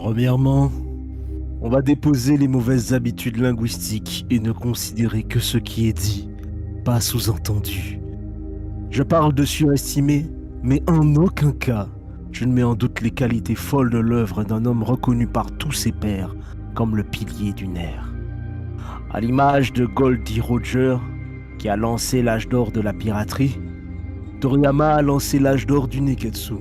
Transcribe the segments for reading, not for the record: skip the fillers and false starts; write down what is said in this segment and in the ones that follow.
Premièrement, on va déposer les mauvaises habitudes linguistiques et ne considérer que ce qui est dit, pas sous-entendu. Je parle de surestimer, mais en aucun cas, je ne mets en doute les qualités folles de l'œuvre d'un homme reconnu par tous ses pairs comme le pilier d'une ère. À l'image de Goldie Roger, qui a lancé l'âge d'or de la piraterie, Toriyama a lancé l'âge d'or du Neketsu.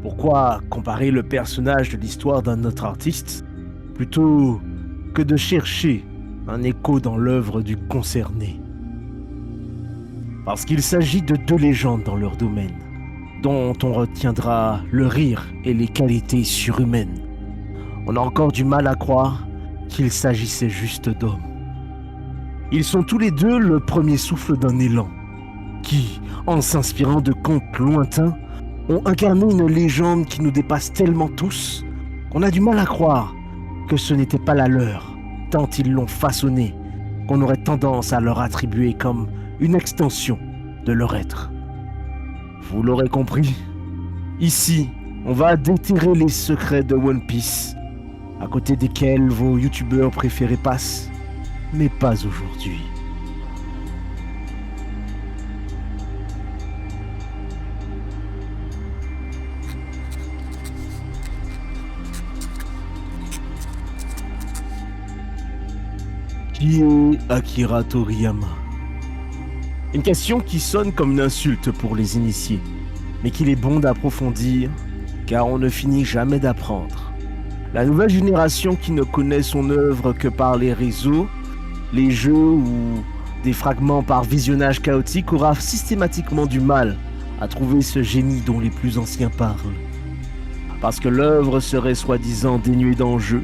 Pourquoi comparer le personnage de l'histoire d'un autre artiste plutôt que de chercher un écho dans l'œuvre du concerné? Parce qu'il s'agit de deux légendes dans leur domaine, dont on retiendra le rire et les qualités surhumaines. On a encore du mal à croire qu'il s'agissait juste d'hommes. Ils sont tous les deux le premier souffle d'un élan, qui, en s'inspirant de contes lointains, ont incarné une légende qui nous dépasse tellement tous qu'on a du mal à croire que ce n'était pas la leur, tant ils l'ont façonnée, qu'on aurait tendance à leur attribuer comme une extension de leur être. Vous l'aurez compris, ici, on va déterrer les secrets de One Piece, à côté desquels vos youtubeurs préférés passent, mais pas aujourd'hui. Qui est Akira Toriyama? Une question qui sonne comme une insulte pour les initiés, mais qu'il est bon d'approfondir, car on ne finit jamais d'apprendre. La nouvelle génération qui ne connaît son œuvre que par les réseaux, les jeux ou des fragments par visionnage chaotique aura systématiquement du mal à trouver ce génie dont les plus anciens parlent. Parce que l'œuvre serait soi-disant dénuée d'enjeux,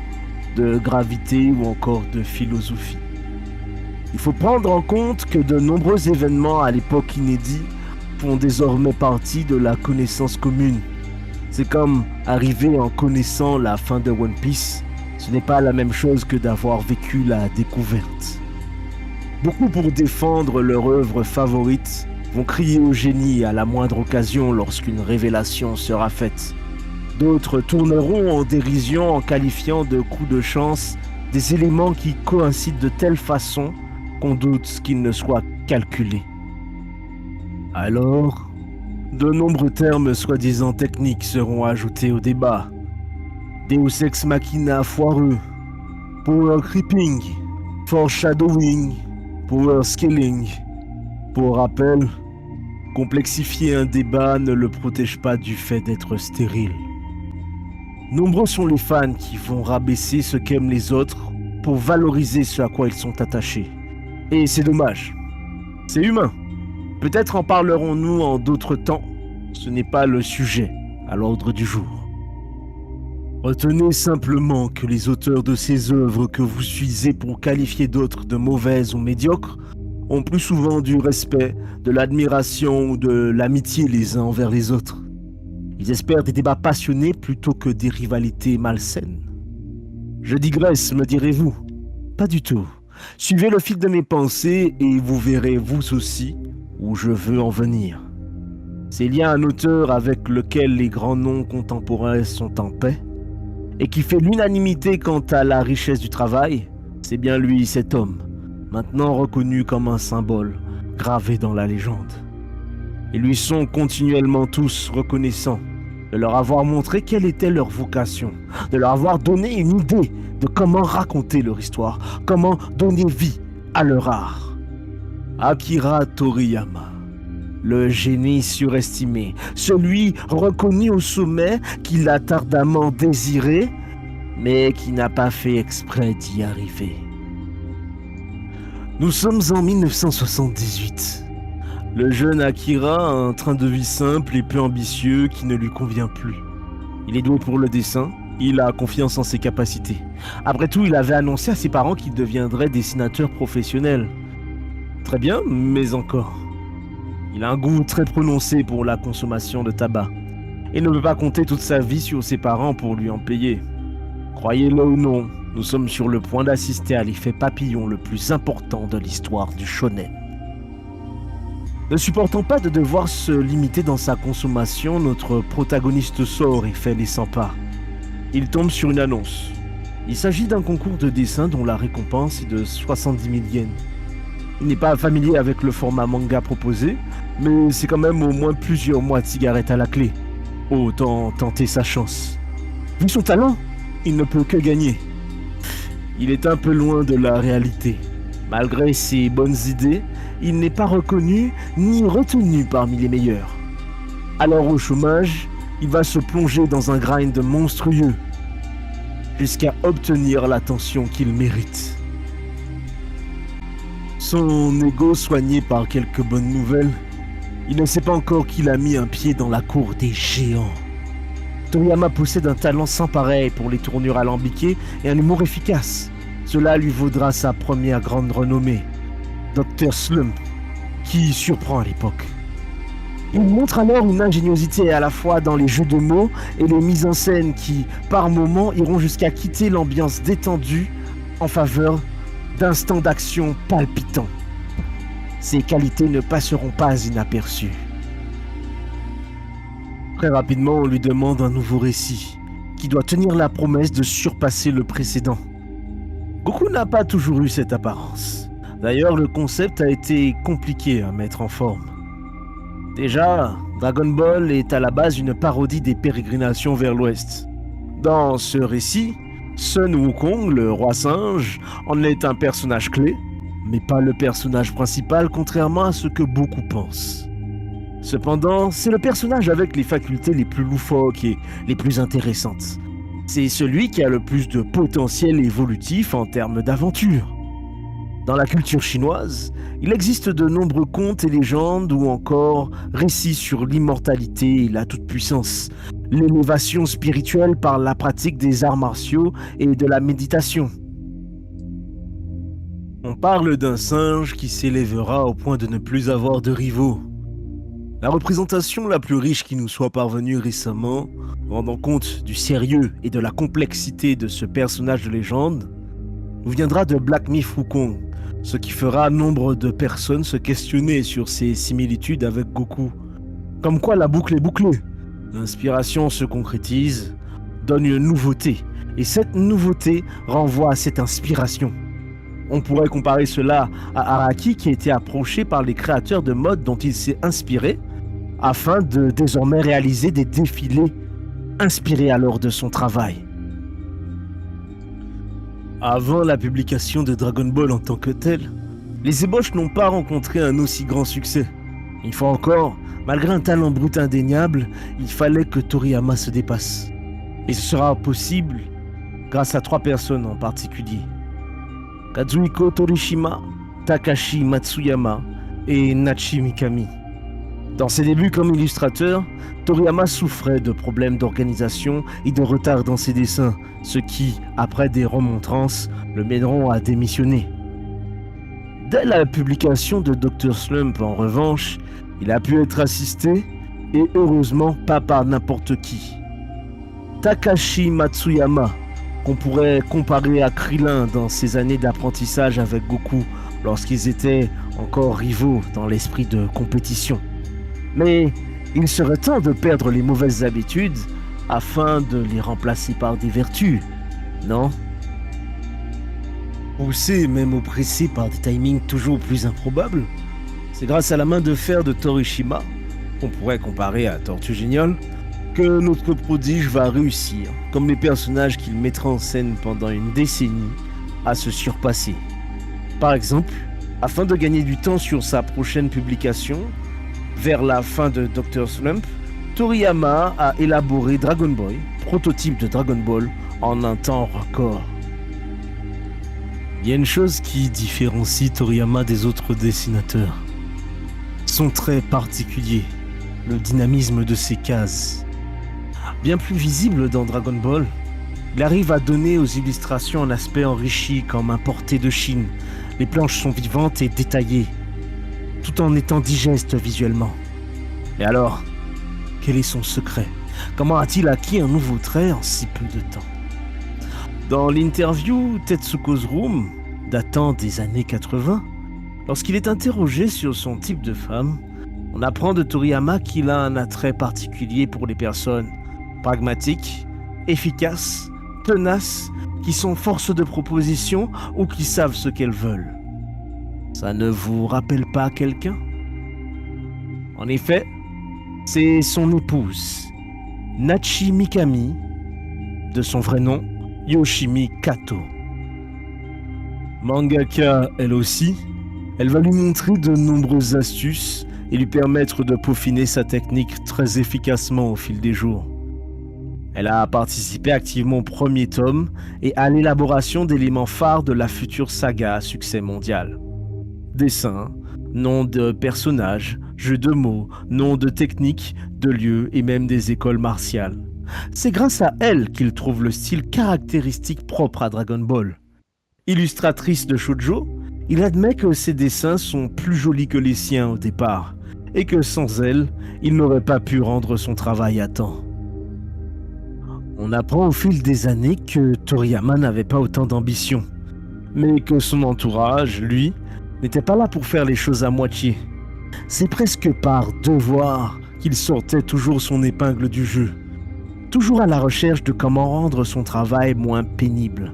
de gravité ou encore de philosophie. Il faut prendre en compte que de nombreux événements à l'époque inédits font désormais partie de la connaissance commune. C'est comme arriver en connaissant la fin de One Piece. Ce n'est pas la même chose que d'avoir vécu la découverte. Beaucoup pour défendre leur œuvre favorite vont crier au génie à la moindre occasion lorsqu'une révélation sera faite. D'autres tourneront en dérision en qualifiant de coups de chance des éléments qui coïncident de telle façon qu'on doute qu'ils ne soient calculés. Alors, de nombreux termes soi-disant techniques seront ajoutés au débat. Deus Ex Machina foireux, Power Creeping, Foreshadowing, Power Scaling. Pour rappel, complexifier un débat ne le protège pas du fait d'être stérile. Nombreux sont les fans qui vont rabaisser ce qu'aiment les autres pour valoriser ce à quoi ils sont attachés. Et c'est dommage. C'est humain. Peut-être en parlerons-nous en d'autres temps. Ce n'est pas le sujet à l'ordre du jour. Retenez simplement que les auteurs de ces œuvres que vous suivez pour qualifier d'autres de mauvaises ou médiocres ont plus souvent du respect, de l'admiration ou de l'amitié les uns envers les autres. Ils espèrent des débats passionnés plutôt que des rivalités malsaines. Je digresse, me direz-vous? Pas du tout. Suivez le fil de mes pensées et vous verrez vous aussi où je veux en venir. S'il y a un auteur avec lequel les grands noms contemporains sont en paix et qui fait l'unanimité quant à la richesse du travail, c'est bien lui, cet homme, maintenant reconnu comme un symbole gravé dans la légende. Ils lui sont continuellement tous reconnaissants de leur avoir montré quelle était leur vocation, de leur avoir donné une idée de comment raconter leur histoire, comment donner vie à leur art. Akira Toriyama, le génie surestimé, celui reconnu au sommet qu'il a ardemment désiré, mais qui n'a pas fait exprès d'y arriver. Nous sommes en 1978. Le jeune Akira a un train de vie simple et peu ambitieux qui ne lui convient plus. Il est doué pour le dessin, il a confiance en ses capacités. Après tout, il avait annoncé à ses parents qu'il deviendrait dessinateur professionnel. Très bien, mais encore. Il a un goût très prononcé pour la consommation de tabac et ne peut pas compter toute sa vie sur ses parents pour lui en payer. Croyez-le ou non, nous sommes sur le point d'assister à l'effet papillon le plus important de l'histoire du shonen. Ne supportant pas de devoir se limiter dans sa consommation, notre protagoniste sort et fait les 100 pas. Il tombe sur une annonce. Il s'agit d'un concours de dessin dont la récompense est de 70 000 yens. Il n'est pas familier avec le format manga proposé, mais c'est quand même au moins plusieurs mois de cigarettes à la clé. Autant tenter sa chance. Vu son talent, il ne peut que gagner. Il est un peu loin de la réalité. Malgré ses bonnes idées, il n'est pas reconnu ni retenu parmi les meilleurs. Alors au chômage, il va se plonger dans un grind monstrueux, jusqu'à obtenir l'attention qu'il mérite. Son ego soigné par quelques bonnes nouvelles, il ne sait pas encore qu'il a mis un pied dans la cour des géants. Toriyama possède un talent sans pareil pour les tournures alambiquées et un humour efficace. Cela lui vaudra sa première grande renommée, Dr. Slump, qui surprend à l'époque. Il montre alors une ingéniosité à la fois dans les jeux de mots et les mises en scène qui, par moments, iront jusqu'à quitter l'ambiance détendue en faveur d'instants d'action palpitants. Ses qualités ne passeront pas inaperçues. Très rapidement, on lui demande un nouveau récit, qui doit tenir la promesse de surpasser le précédent. Goku n'a pas toujours eu cette apparence. D'ailleurs, le concept a été compliqué à mettre en forme. Déjà, Dragon Ball est à la base une parodie des pérégrinations vers l'Ouest. Dans ce récit, Sun Wukong, le roi singe, en est un personnage clé, mais pas le personnage principal contrairement à ce que beaucoup pensent. Cependant, c'est le personnage avec les facultés les plus loufoques et les plus intéressantes. C'est celui qui a le plus de potentiel évolutif en termes d'aventure. Dans la culture chinoise, il existe de nombreux contes et légendes ou encore récits sur l'immortalité et la toute-puissance, l'élévation spirituelle par la pratique des arts martiaux et de la méditation. On parle d'un singe qui s'élèvera au point de ne plus avoir de rivaux. La représentation la plus riche qui nous soit parvenue récemment, rendant compte du sérieux et de la complexité de ce personnage de légende, nous viendra de Black Myth Wukong, ce qui fera nombre de personnes se questionner sur ses similitudes avec Goku. Comme quoi la boucle est bouclée. L'inspiration se concrétise, donne une nouveauté, et cette nouveauté renvoie à cette inspiration. On pourrait comparer cela à Araki qui a été approché par les créateurs de mode dont il s'est inspiré, afin de désormais réaliser des défilés inspirés alors de son travail. Avant la publication de Dragon Ball en tant que tel, les ébauches n'ont pas rencontré un aussi grand succès. Une fois encore, malgré un talent brut indéniable, il fallait que Toriyama se dépasse. Et ce sera possible grâce à 3 personnes en particulier. Kazuhiko Torishima, Takashi Matsuyama et Nachi Mikami. Dans ses débuts comme illustrateur, Toriyama souffrait de problèmes d'organisation et de retard dans ses dessins, ce qui, après des remontrances, le mèneront à démissionner. Dès la publication de Dr. Slump, en revanche, il a pu être assisté, et heureusement pas par n'importe qui. Takashi Matsuyama, qu'on pourrait comparer à Krillin dans ses années d'apprentissage avec Goku, lorsqu'ils étaient encore rivaux dans l'esprit de compétition. Mais il serait temps de perdre les mauvaises habitudes afin de les remplacer par des vertus, non? Poussé, même oppressé par des timings toujours plus improbables, c'est grâce à la main de fer de Torishima, qu'on pourrait comparer à Tortue Géniale, que notre prodige va réussir, comme les personnages qu'il mettra en scène pendant une décennie, à se surpasser. Par exemple, afin de gagner du temps sur sa prochaine publication, vers la fin de Dr. Slump, Toriyama a élaboré Dragon Boy, prototype de Dragon Ball, en un temps record. Il y a une chose qui différencie Toriyama des autres dessinateurs. Son trait particulier, le dynamisme de ses cases. Bien plus visible dans Dragon Ball, il arrive à donner aux illustrations un aspect enrichi comme importé de Chine. Les planches sont vivantes et détaillées, tout en étant digestes visuellement. Et alors, quel est son secret? Comment a-t-il acquis un nouveau trait en si peu de temps? Dans l'interview Tetsuko's Room, datant des années 80, lorsqu'il est interrogé sur son type de femme, on apprend de Toriyama qu'il a un attrait particulier pour les personnes pragmatiques efficaces, tenaces, qui sont force de proposition ou qui savent ce qu'elles veulent. Ça ne vous rappelle pas quelqu'un? En effet, c'est son épouse, Nachi Mikami, de son vrai nom, Yoshimi Kato. Mangaka, elle aussi, elle va lui montrer de nombreuses astuces et lui permettre de peaufiner sa technique très efficacement au fil des jours. Elle a participé activement au premier tome et à l'élaboration d'éléments phares de la future saga à succès mondial. Dessins, noms de personnages, jeux de mots, noms de techniques, de lieux et même des écoles martiales. C'est grâce à elle qu'il trouve le style caractéristique propre à Dragon Ball. Illustratrice de shoujo, il admet que ses dessins sont plus jolis que les siens au départ et que sans elle, il n'aurait pas pu rendre son travail à temps. On apprend au fil des années que Toriyama n'avait pas autant d'ambition, mais que son entourage, lui, n'était pas là pour faire les choses à moitié. C'est presque par devoir qu'il sortait toujours son épingle du jeu, toujours à la recherche de comment rendre son travail moins pénible.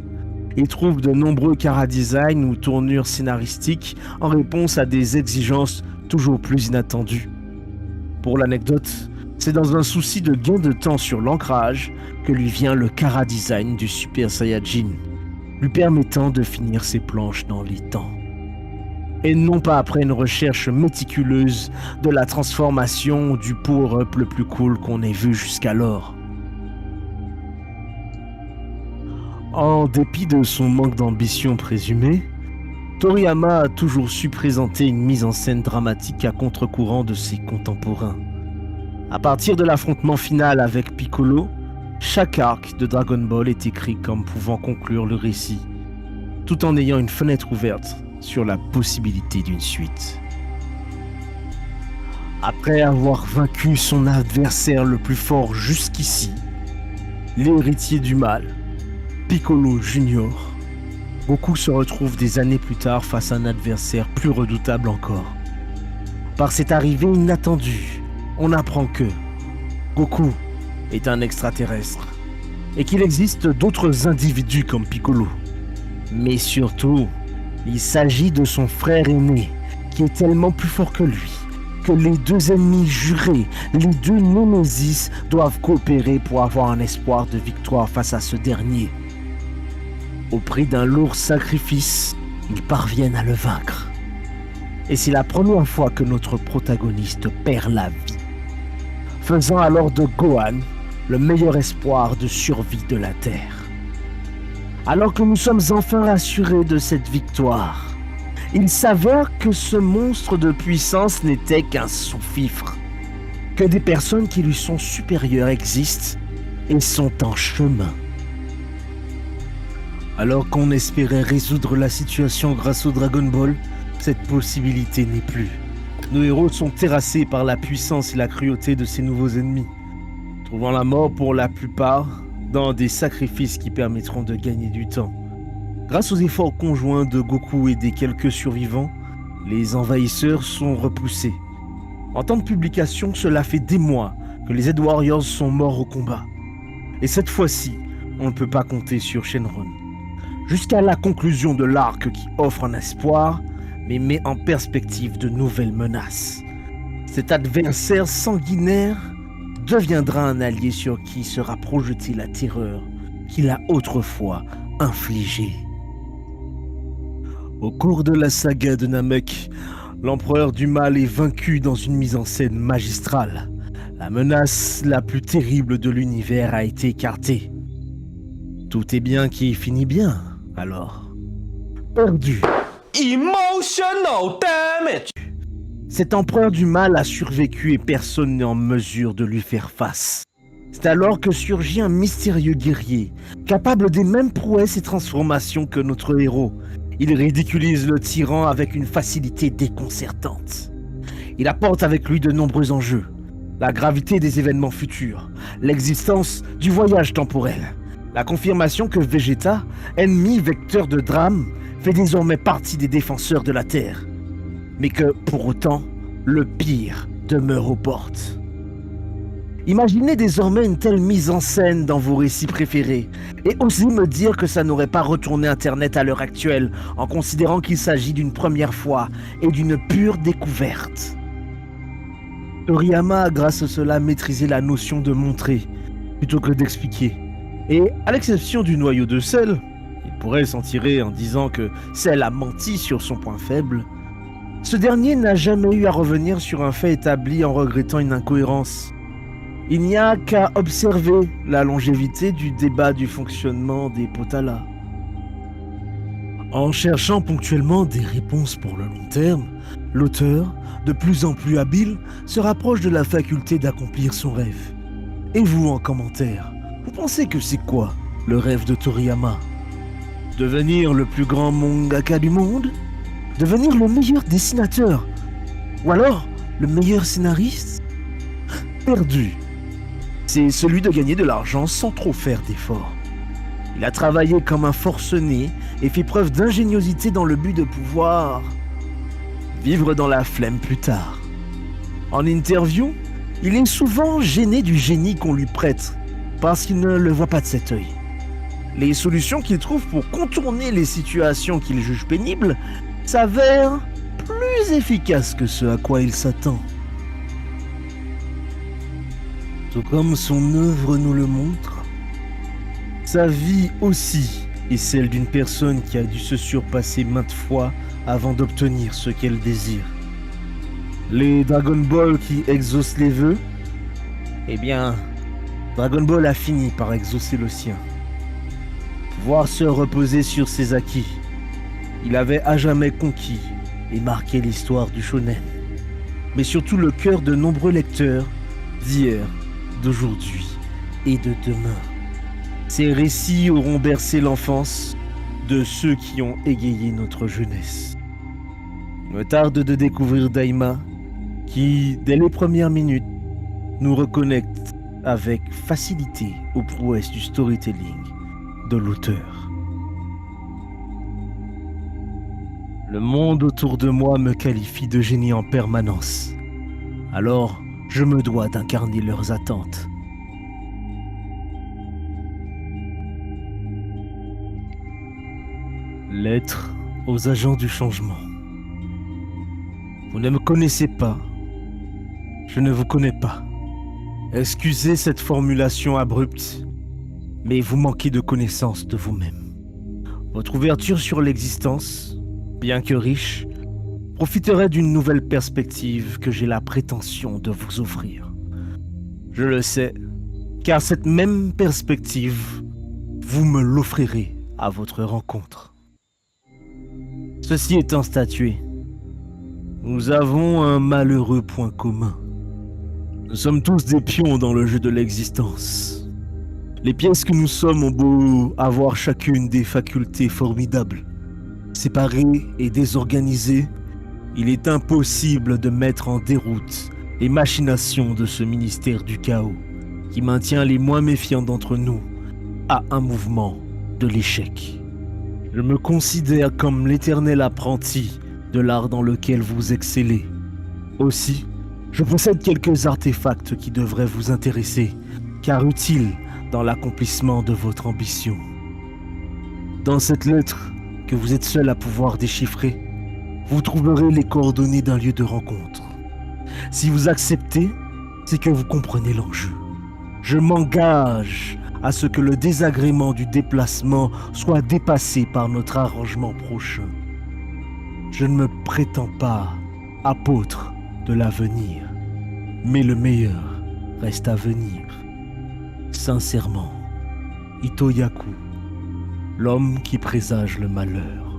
Il trouve de nombreux chara-design ou tournures scénaristiques en réponse à des exigences toujours plus inattendues. Pour l'anecdote, c'est dans un souci de gain de temps sur l'ancrage que lui vient le chara-design du Super Saiyajin, lui permettant de finir ses planches dans les temps. Et non pas après une recherche méticuleuse de la transformation ou du power-up le plus cool qu'on ait vu jusqu'alors. En dépit de son manque d'ambition présumée, Toriyama a toujours su présenter une mise en scène dramatique à contre-courant de ses contemporains. À partir de l'affrontement final avec Piccolo, chaque arc de Dragon Ball est écrit comme pouvant conclure le récit, tout en ayant une fenêtre ouverte sur la possibilité d'une suite. Après avoir vaincu son adversaire le plus fort jusqu'ici, l'héritier du mal, Piccolo Junior, Goku se retrouve des années plus tard face à un adversaire plus redoutable encore. Par cette arrivée inattendue, on apprend que Goku est un extraterrestre et qu'il existe d'autres individus comme Piccolo. Mais surtout, il s'agit de son frère aîné qui est tellement plus fort que lui que les deux ennemis jurés, les deux Némésis, doivent coopérer pour avoir un espoir de victoire face à ce dernier. Au prix d'un lourd sacrifice, ils parviennent à le vaincre. Et c'est la première fois que notre protagoniste perd la vie, faisant alors de Gohan le meilleur espoir de survie de la Terre. Alors que nous sommes enfin rassurés de cette victoire, il s'avère que ce monstre de puissance n'était qu'un sous-fifre, que des personnes qui lui sont supérieures existent et sont en chemin. Alors qu'on espérait résoudre la situation grâce au Dragon Ball, cette possibilité n'est plus. Nos héros sont terrassés par la puissance et la cruauté de ces nouveaux ennemis, trouvant la mort pour la plupart dans des sacrifices qui permettront de gagner du temps. Grâce aux efforts conjoints de Goku et des quelques survivants, les envahisseurs sont repoussés. En temps de publication, cela fait des mois que les Z Warriors sont morts au combat. Et cette fois-ci, on ne peut pas compter sur Shenron. Jusqu'à la conclusion de l'arc qui offre un espoir, mais met en perspective de nouvelles menaces. Cet adversaire sanguinaire deviendra un allié sur qui sera projetée la terreur qu'il a autrefois infligée. Au cours de la saga de Namek, l'empereur du mal est vaincu dans une mise en scène magistrale. La menace la plus terrible de l'univers a été écartée. Tout est bien qui finit bien, alors. Perdu. Emotional damage. Cet empereur du mal a survécu et personne n'est en mesure de lui faire face. C'est alors que surgit un mystérieux guerrier, capable des mêmes prouesses et transformations que notre héros. Il ridiculise le tyran avec une facilité déconcertante. Il apporte avec lui de nombreux enjeux. La gravité des événements futurs, l'existence du voyage temporel, la confirmation que Vegeta, ennemi vecteur de drame, fait désormais partie des défenseurs de la Terre. Mais que, pour autant, le pire demeure aux portes. Imaginez désormais une telle mise en scène dans vos récits préférés et osez me dire que ça n'aurait pas retourné Internet à l'heure actuelle en considérant qu'il s'agit d'une première fois et d'une pure découverte. Toriyama a grâce à cela maîtrisé la notion de montrer plutôt que d'expliquer. Et à l'exception du noyau de Cell, il pourrait s'en tirer en disant que Cell a menti sur son point faible, ce dernier n'a jamais eu à revenir sur un fait établi en regrettant une incohérence. Il n'y a qu'à observer la longévité du débat du fonctionnement des Potala. En cherchant ponctuellement des réponses pour le long terme, l'auteur, de plus en plus habile, se rapproche de la faculté d'accomplir son rêve. Et vous, en commentaire, vous pensez que c'est quoi le rêve de Toriyama? Devenir le plus grand mangaka du monde? Devenir le meilleur dessinateur? Ou alors le meilleur scénariste? Perdu. C'est celui de gagner de l'argent sans trop faire d'efforts. Il a travaillé comme un forcené et fait preuve d'ingéniosité dans le but de pouvoir vivre dans la flemme plus tard. En interview, il est souvent gêné du génie qu'on lui prête parce qu'il ne le voit pas de cet œil. Les solutions qu'il trouve pour contourner les situations qu'il juge pénibles s'avèrent plus efficaces que ce à quoi il s'attend. Tout comme son œuvre nous le montre, sa vie aussi est celle d'une personne qui a dû se surpasser maintes fois avant d'obtenir ce qu'elle désire. Les Dragon Ball qui exaucent les vœux, eh bien, Dragon Ball a fini par exaucer le sien. Pouvoir se reposer sur ses acquis, il avait à jamais conquis et marqué l'histoire du shonen, mais surtout le cœur de nombreux lecteurs d'hier, d'aujourd'hui et de demain. Ces récits auront bercé l'enfance de ceux qui ont égayé notre jeunesse. Il me tarde de découvrir Daima, qui, dès les premières minutes, nous reconnecte avec facilité aux prouesses du storytelling de l'auteur. Le monde autour de moi me qualifie de génie en permanence. Alors, je me dois d'incarner leurs attentes. Lettre aux agents du changement. Vous ne me connaissez pas. Je ne vous connais pas. Excusez cette formulation abrupte, mais vous manquez de connaissance de vous-même. Votre ouverture sur l'existence, bien que riche, profiterait d'une nouvelle perspective que j'ai la prétention de vous offrir. Je le sais, car cette même perspective, vous me l'offrirez à votre rencontre. Ceci étant statué, nous avons un malheureux point commun. Nous sommes tous des pions dans le jeu de l'existence. Les pièces que nous sommes ont beau avoir chacune des facultés formidables. Séparées et désorganisées, il est impossible de mettre en déroute les machinations de ce ministère du chaos qui maintient les moins méfiants d'entre nous à un mouvement de l'échec. Je me considère comme l'éternel apprenti de l'art dans lequel vous excellez. Aussi, je possède quelques artefacts qui devraient vous intéresser, car utiles dans l'accomplissement de votre ambition. Dans cette lettre, que vous êtes seul à pouvoir déchiffrer, vous trouverez les coordonnées d'un lieu de rencontre. Si vous acceptez, c'est que vous comprenez l'enjeu. Je m'engage à ce que le désagrément du déplacement soit dépassé par notre arrangement prochain. Je ne me prétends pas apôtre de l'avenir, mais le meilleur reste à venir. Sincèrement, Itoyaku, l'homme qui présage le malheur.